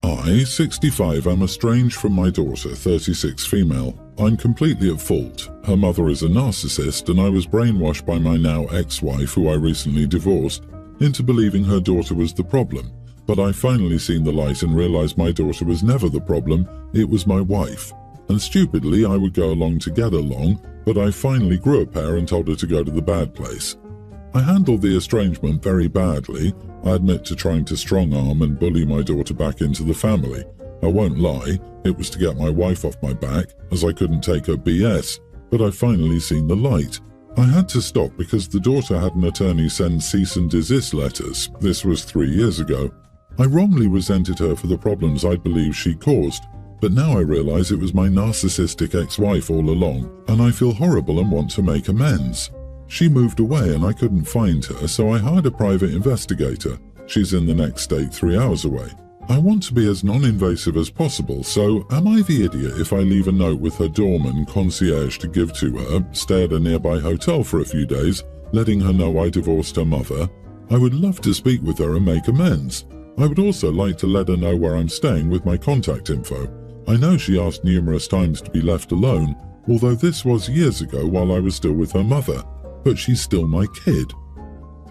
I, 65, am estranged from my daughter, 36, female. I'm completely at fault. Her mother is a narcissist, and I was brainwashed by my now ex-wife, who I recently divorced, into believing her daughter was the problem. But I finally seen the light and realized my daughter was never the problem, it was my wife. And stupidly, I would go along to get along, but I finally grew a pair and told her to go to the bad place. I handled the estrangement very badly. I admit to trying to strong-arm and bully my daughter back into the family. I won't lie, it was to get my wife off my back, as I couldn't take her BS, but I finally seen the light. I had to stop because the daughter had an attorney send cease and desist letters. This was 3 years ago. I wrongly resented her for the problems I believe she caused, but now I realize it was my narcissistic ex-wife all along, and I feel horrible and want to make amends. She moved away and I couldn't find her, so I hired a private investigator. She's in the next state 3 hours away. I want to be as non-invasive as possible, so am I the idiot if I leave a note with her doorman concierge to give to her, stay at a nearby hotel for a few days, letting her know I divorced her mother? I would love to speak with her and make amends. I would also like to let her know where I'm staying with my contact info. I know she asked numerous times to be left alone, although this was years ago while I was still with her mother, but she's still my kid.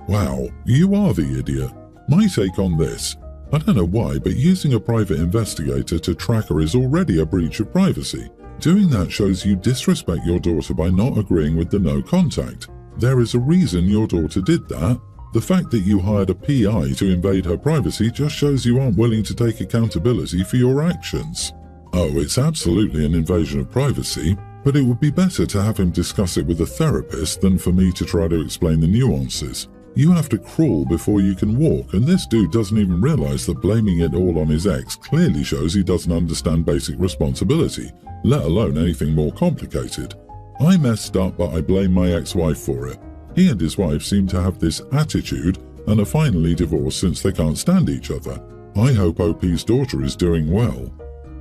Wow, you are the idiot. My take on this: I don't know why, but using a private investigator to track her is already a breach of privacy. Doing that shows you disrespect your daughter by not agreeing with the no contact. There is a reason your daughter did that. The fact that you hired a PI to invade her privacy just shows you aren't willing to take accountability for your actions. Oh, it's absolutely an invasion of privacy, but it would be better to have him discuss it with a therapist than for me to try to explain the nuances. You have to crawl before you can walk, and this dude doesn't even realize that blaming it all on his ex clearly shows he doesn't understand basic responsibility, let alone anything more complicated. I messed up, but I blame my ex-wife for it. He and his wife seem to have this attitude and are finally divorced since they can't stand each other. I hope OP's daughter is doing well.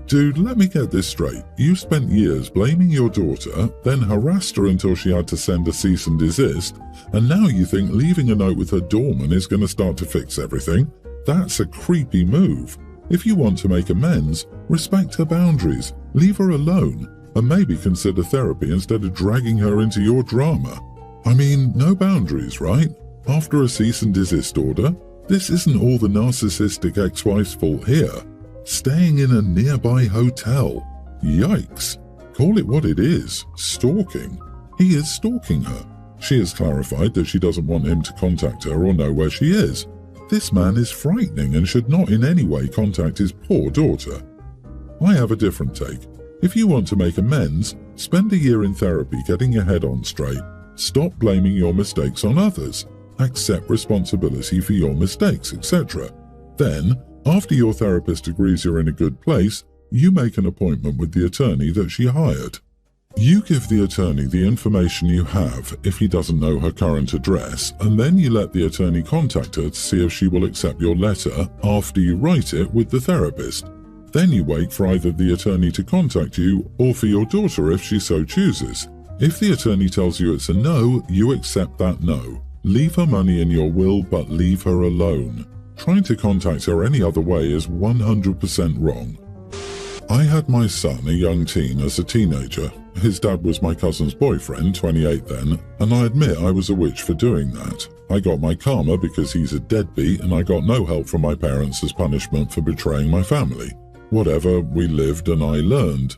Dude, let me get this straight. You spent years blaming your daughter, then harassed her until she had to send a cease and desist, and now you think leaving a note with her doorman is going to start to fix everything? That's a creepy move. If you want to make amends, respect her boundaries, leave her alone, and maybe consider therapy instead of dragging her into your drama. I mean, no boundaries, right? After a cease and desist order? This isn't all the narcissistic ex-wife's fault here. Staying in a nearby hotel. Yikes. Call it what it is. Stalking. He is stalking her. She has clarified that she doesn't want him to contact her or know where she is. This man is frightening and should not in any way contact his poor daughter. I have a different take. If you want to make amends, spend a year in therapy getting your head on straight. Stop blaming your mistakes on others. Accept responsibility for your mistakes, etc. Then, after your therapist agrees you're in a good place, you make an appointment with the attorney that she hired. You give the attorney the information you have if he doesn't know her current address, and then you let the attorney contact her to see if she will accept your letter after you write it with the therapist. Then you wait for either the attorney to contact you or for your daughter if she so chooses. If the attorney tells you it's a no, you accept that no. Leave her money in your will, but leave her alone. Trying to contact her any other way is 100% wrong. I had my son, a young teen, as a teenager. His dad was my cousin's boyfriend, 28 then, and I admit I was a witch for doing that. I got my karma because he's a deadbeat, and I got no help from my parents as punishment for betraying my family. Whatever, we lived and I learned.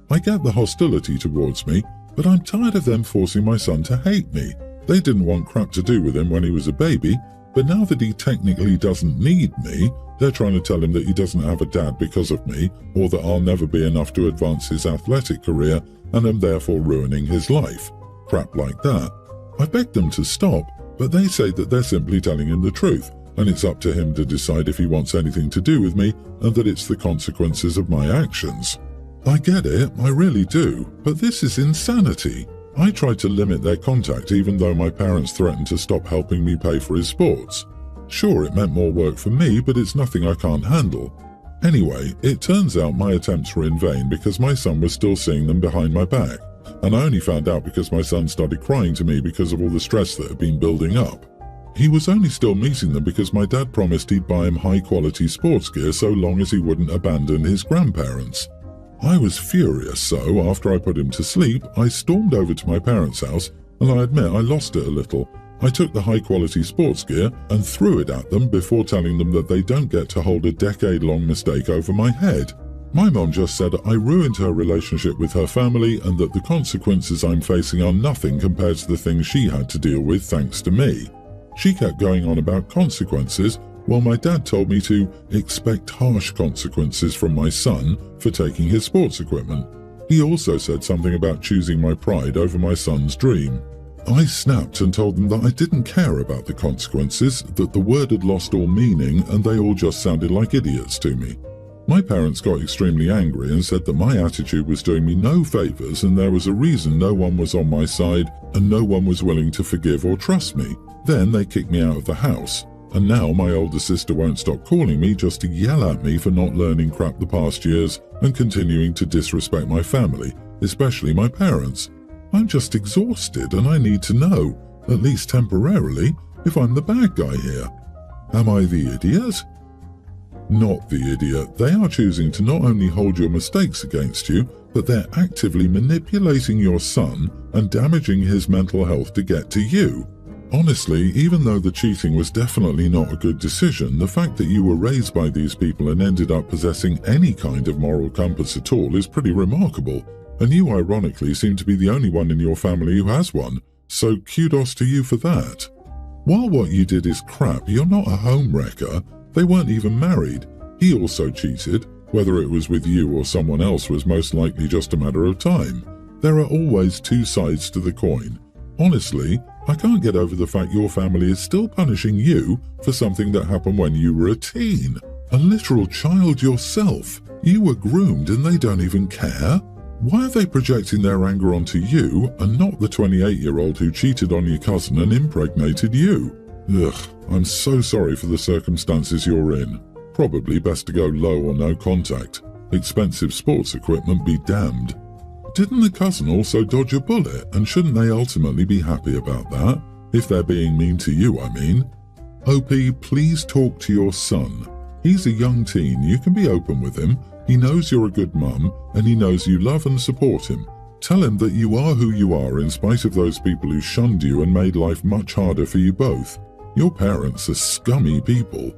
I get the hostility towards me, but I'm tired of them forcing my son to hate me. They didn't want crap to do with him when he was a baby, but now that he technically doesn't need me, they're trying to tell him that he doesn't have a dad because of me, or that I'll never be enough to advance his athletic career and am therefore ruining his life. Crap like that. I begged them to stop, but they say that they're simply telling him the truth, and it's up to him to decide if he wants anything to do with me, and that it's the consequences of my actions. I get it, I really do, but this is insanity. I tried to limit their contact even though my parents threatened to stop helping me pay for his sports. Sure, it meant more work for me, but it's nothing I can't handle. Anyway, it turns out my attempts were in vain because my son was still seeing them behind my back, and I only found out because my son started crying to me because of all the stress that had been building up. He was only still meeting them because my dad promised he'd buy him high-quality sports gear so long as he wouldn't abandon his grandparents. I was furious, so after I put him to sleep, I stormed over to my parents' house, and I admit I lost it a little. I took the high-quality sports gear and threw it at them before telling them that they don't get to hold a decade-long mistake over my head. My mom just said I ruined her relationship with her family and that the consequences I'm facing are nothing compared to the things she had to deal with thanks to me. She kept going on about consequences, while my dad told me to expect harsh consequences from my son for taking his sports equipment. He also said something about choosing my pride over my son's dream. I snapped and told them that I didn't care about the consequences, that the word had lost all meaning and they all just sounded like idiots to me. My parents got extremely angry and said that my attitude was doing me no favours and there was a reason no one was on my side and no one was willing to forgive or trust me. Then they kicked me out of the house, and now my older sister won't stop calling me just to yell at me for not learning crap the past years and continuing to disrespect my family, especially my parents. I'm just exhausted and I need to know, at least temporarily, if I'm the bad guy here. Am I the idiot? Not the idiot. They are choosing to not only hold your mistakes against you, but they're actively manipulating your son and damaging his mental health to get to you. Honestly, even though the cheating was definitely not a good decision, the fact that you were raised by these people and ended up possessing any kind of moral compass at all is pretty remarkable, and you ironically seem to be the only one in your family who has one, so kudos to you for that. While what you did is crap, you're not a homewrecker. They weren't even married. He also cheated. Whether it was with you or someone else was most likely just a matter of time. There are always two sides to the coin. Honestly, I can't get over the fact your family is still punishing you for something that happened when you were a teen. A literal child yourself. You were groomed and they don't even care? Why are they projecting their anger onto you and not the 28-year-old who cheated on your cousin and impregnated you? Ugh, I'm so sorry for the circumstances you're in. Probably best to go low or no contact. Expensive sports equipment be damned. Didn't the cousin also dodge a bullet, and shouldn't they ultimately be happy about that? If they're being mean to you, I mean. OP, please talk to your son. He's a young teen, you can be open with him. He knows you're a good mum, and he knows you love and support him. Tell him that you are who you are in spite of those people who shunned you and made life much harder for you both. Your parents are scummy people.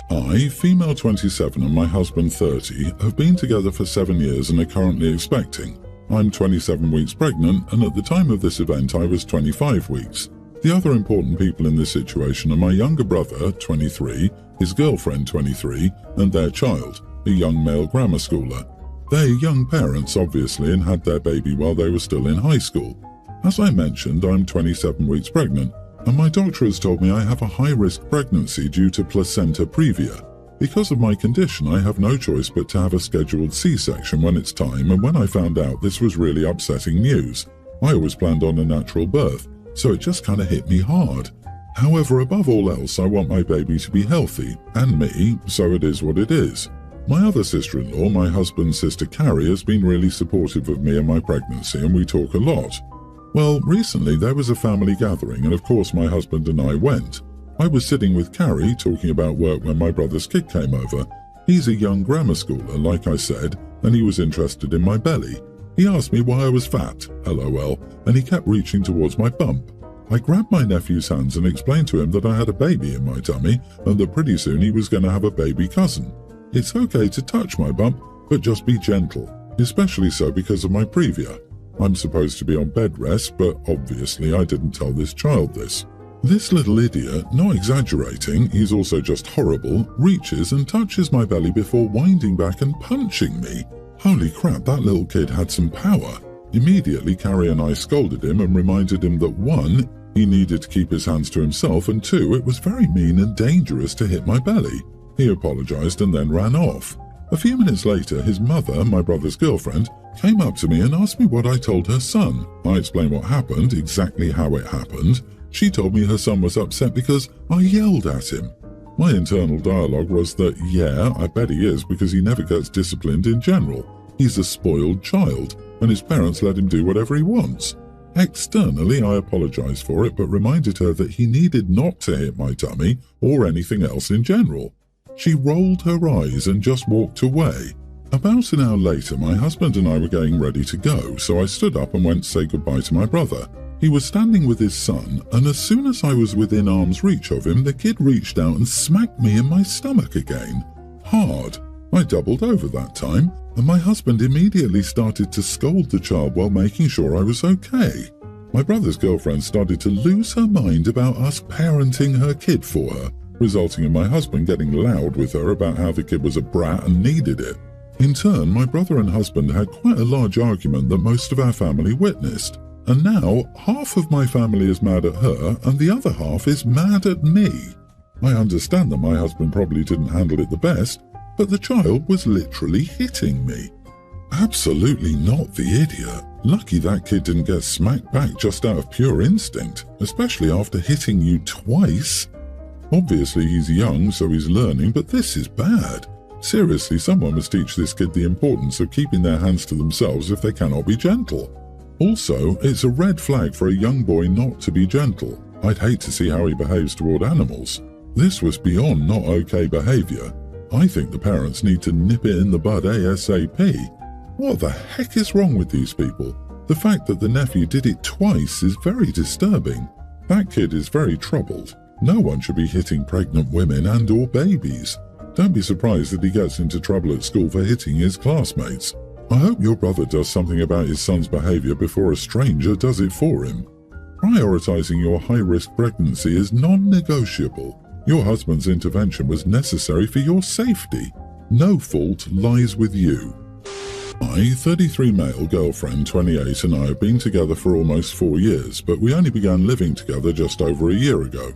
I, female 27 and my husband 30, have been together for 7 years and are currently expecting. I'm 27 weeks pregnant, and at the time of this event I was 25 weeks. The other important people in this situation are my younger brother, 23, his girlfriend, 23, and their child, a young male grammar schooler. They're young parents, obviously, and had their baby while they were still in high school. As I mentioned, I'm 27 weeks pregnant, and my doctor has told me I have a high-risk pregnancy due to placenta previa. Because of my condition, I have no choice but to have a scheduled C-section when it's time, and when I found out, this was really upsetting news. I always planned on a natural birth, so it just kind of hit me hard. However, above all else, I want my baby to be healthy, and me, so it is what it is. My other sister-in-law, my husband's sister Carrie, has been really supportive of me and my pregnancy, and we talk a lot. Well, recently there was a family gathering, and of course my husband and I went. I was sitting with Carrie talking about work when my brother's kid came over. He's a young grammar schooler, like I said, and he was interested in my belly. He asked me why I was fat, LOL, and he kept reaching towards my bump. I grabbed my nephew's hands and explained to him that I had a baby in my tummy and that pretty soon he was going to have a baby cousin. It's okay to touch my bump, but just be gentle, especially so because of my previa. I'm supposed to be on bed rest, but obviously I didn't tell this child this. This little idiot, not exaggerating, he's also just horrible, reaches and touches my belly before winding back and punching me. Holy crap, that little kid had some power. Immediately, Carrie and I scolded him and reminded him that 1, he needed to keep his hands to himself, and 2, it was very mean and dangerous to hit my belly. He apologized and then ran off. A few minutes later, his mother, my brother's girlfriend, came up to me and asked me what I told her son. I explained what happened, exactly how it happened. She told me her son was upset because I yelled at him. My internal dialogue was that, yeah, I bet he is because he never gets disciplined in general. He's a spoiled child, and his parents let him do whatever he wants. Externally, I apologized for it, but reminded her that he needed not to hit my tummy or anything else in general. She rolled her eyes and just walked away. About an hour later, my husband and I were getting ready to go, so I stood up and went to say goodbye to my brother. He was standing with his son, and as soon as I was within arm's reach of him, the kid reached out and smacked me in my stomach again. Hard. I doubled over that time, and my husband immediately started to scold the child while making sure I was okay. My brother's girlfriend started to lose her mind about us parenting her kid for her, resulting in my husband getting loud with her about how the kid was a brat and needed it. In turn, my brother and husband had quite a large argument that most of our family witnessed, and now half of my family is mad at her and the other half is mad at me. I understand that my husband probably didn't handle it the best, but the child was literally hitting me. Absolutely not the idiot. Lucky that kid didn't get smacked back just out of pure instinct, especially after hitting you twice. Obviously he's young, so he's learning, but this is bad. Seriously, someone must teach this kid the importance of keeping their hands to themselves if they cannot be gentle. Also, it's a red flag for a young boy not to be gentle. I'd hate to see how he behaves toward animals. This was beyond not okay behavior. I think the parents need to nip it in the bud ASAP. What the heck is wrong with these people? The fact that the nephew did it twice is very disturbing. That kid is very troubled. No one should be hitting pregnant women and or babies. Don't be surprised that he gets into trouble at school for hitting his classmates. I hope your brother does something about his son's behavior before a stranger does it for him. Prioritizing your high-risk pregnancy is non-negotiable. Your husband's intervention was necessary for your safety. No fault lies with you. My 33 male girlfriend, 28, and I have been together for almost 4 years, but we only began living together just over a year ago.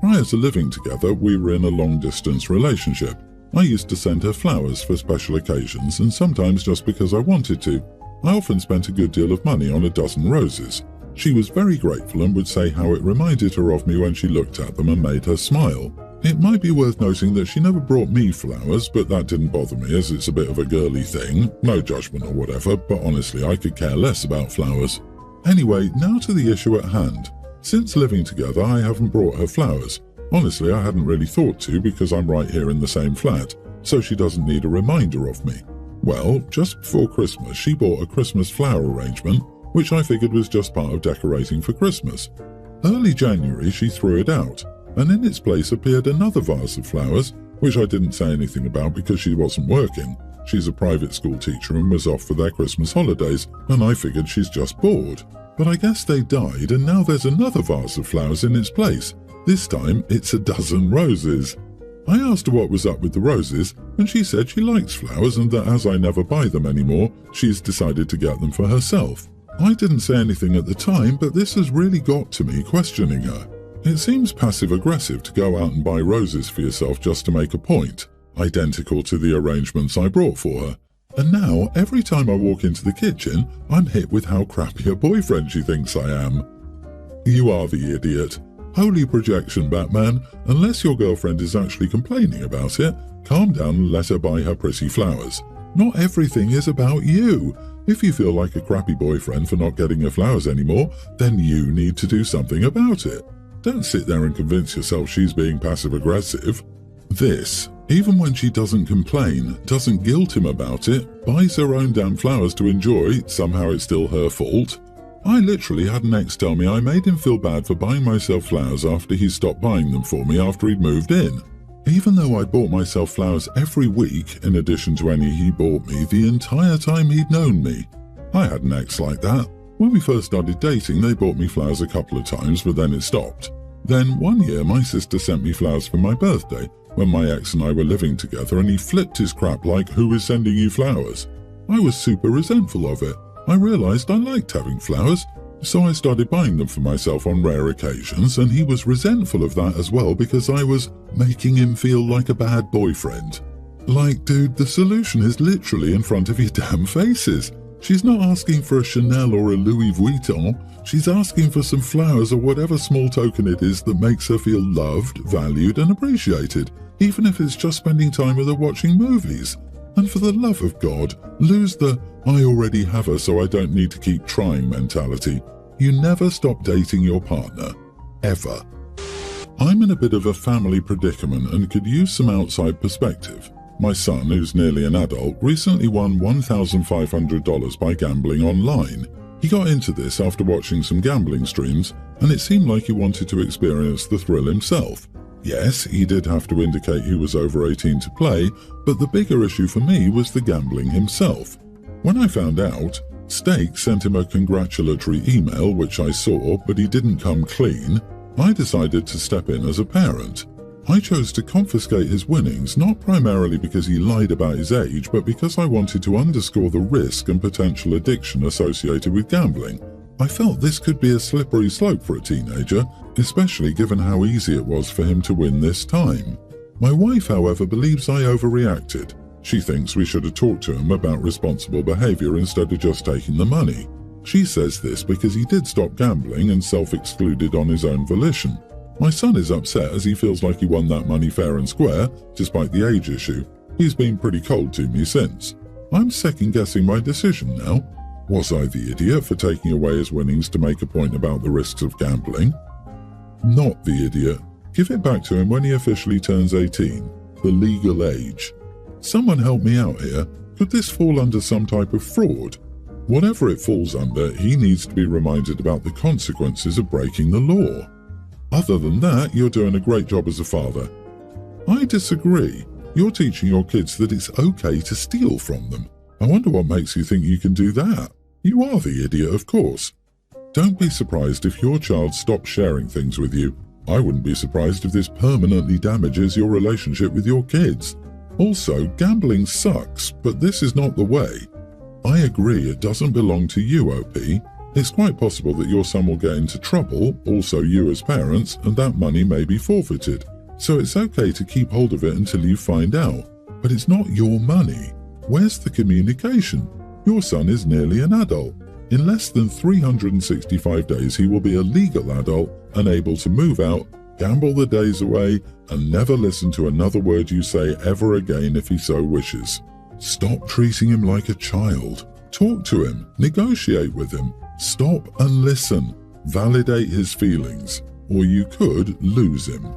Prior to living together, we were in a long-distance relationship. I used to send her flowers for special occasions and sometimes just because I wanted to. I often spent a good deal of money on a dozen roses. She was very grateful and would say how it reminded her of me when she looked at them and made her smile. It might be worth noting that she never brought me flowers, but that didn't bother me as it's a bit of a girly thing. No judgment or whatever, but honestly I could care less about flowers. Anyway, now to the issue at hand. Since living together, I haven't brought her flowers. Honestly, I hadn't really thought to because I'm right here in the same flat, so she doesn't need a reminder of me. Well, just before Christmas, she bought a Christmas flower arrangement, which I figured was just part of decorating for Christmas. Early January, she threw it out, and in its place appeared another vase of flowers, which I didn't say anything about because she wasn't working. She's a private school teacher and was off for their Christmas holidays, and I figured she's just bored. But I guess they died, and now there's another vase of flowers in its place. This time, it's a dozen roses. I asked her what was up with the roses, and she said she likes flowers and that as I never buy them anymore, she's decided to get them for herself. I didn't say anything at the time, but this has really got to me questioning her. It seems passive-aggressive to go out and buy roses for yourself just to make a point, identical to the arrangements I brought for her. And now, every time I walk into the kitchen, I'm hit with how crappy a boyfriend she thinks I am. You are the idiot. Holy projection, Batman. Unless your girlfriend is actually complaining about it, calm down and let her buy her pretty flowers. Not everything is about you. If you feel like a crappy boyfriend for not getting her flowers anymore, then you need to do something about it. Don't sit there and convince yourself she's being passive-aggressive. This, even when she doesn't complain, doesn't guilt him about it, buys her own damn flowers to enjoy, somehow it's still her fault. I literally had an ex tell me I made him feel bad for buying myself flowers after he stopped buying them for me after he'd moved in. Even though I bought myself flowers every week, in addition to any he bought me the entire time he'd known me. I had an ex like that. When we first started dating, they bought me flowers a couple of times, but then it stopped. Then one year my sister sent me flowers for my birthday, when my ex and I were living together, and he flipped his crap like, "Who is sending you flowers?" I was super resentful of it. I realized I liked having flowers, so I started buying them for myself on rare occasions, and he was resentful of that as well because I was making him feel like a bad boyfriend. Like, dude, the solution is literally in front of your damn faces. She's not asking for a Chanel or a Louis Vuitton. She's asking for some flowers or whatever small token it is that makes her feel loved, valued, and appreciated, even if it's just spending time with her watching movies. And for the love of God, lose the "I already have her so I don't need to keep trying" mentality. You never stop dating your partner. Ever. I'm in a bit of a family predicament and could use some outside perspective. My son, who's nearly an adult, recently won $1,500 by gambling online. He got into this after watching some gambling streams, and it seemed like he wanted to experience the thrill himself. Yes, he did have to indicate he was over 18 to play, but the bigger issue for me was the gambling himself. When I found out, Stake sent him a congratulatory email, which I saw, but he didn't come clean. I decided to step in as a parent. I chose to confiscate his winnings, not primarily because he lied about his age, but because I wanted to underscore the risk and potential addiction associated with gambling. I felt this could be a slippery slope for a teenager, especially given how easy it was for him to win this time. My wife, however, believes I overreacted. She thinks we should have talked to him about responsible behavior instead of just taking the money. She says this because he did stop gambling and self-excluded on his own volition. My son is upset as he feels like he won that money fair and square, despite the age issue. He's been pretty cold to me since. I'm second-guessing my decision now. Was I the idiot for taking away his winnings to make a point about the risks of gambling? Not the idiot. Give it back to him when he officially turns 18, the legal age. Someone help me out here. Could this fall under some type of fraud? Whatever it falls under, he needs to be reminded about the consequences of breaking the law. Other than that, you're doing a great job as a father. I disagree. You're teaching your kids that it's okay to steal from them. I wonder what makes you think you can do that. You are the idiot, of course. Don't be surprised if your child stops sharing things with you. I wouldn't be surprised if this permanently damages your relationship with your kids. Also, gambling sucks, but this is not the way. I agree it doesn't belong to you, OP. It's quite possible that your son will get into trouble, also you as parents, and that money may be forfeited. So it's okay to keep hold of it until you find out. But it's not your money. Where's the communication? Your son is nearly an adult. In less than 365 days he will be a legal adult and able to move out, gamble the days away, and never listen to another word you say ever again if he so wishes. Stop treating him like a child. Talk to him. Negotiate with him. Stop and listen. Validate his feelings, or you could lose him.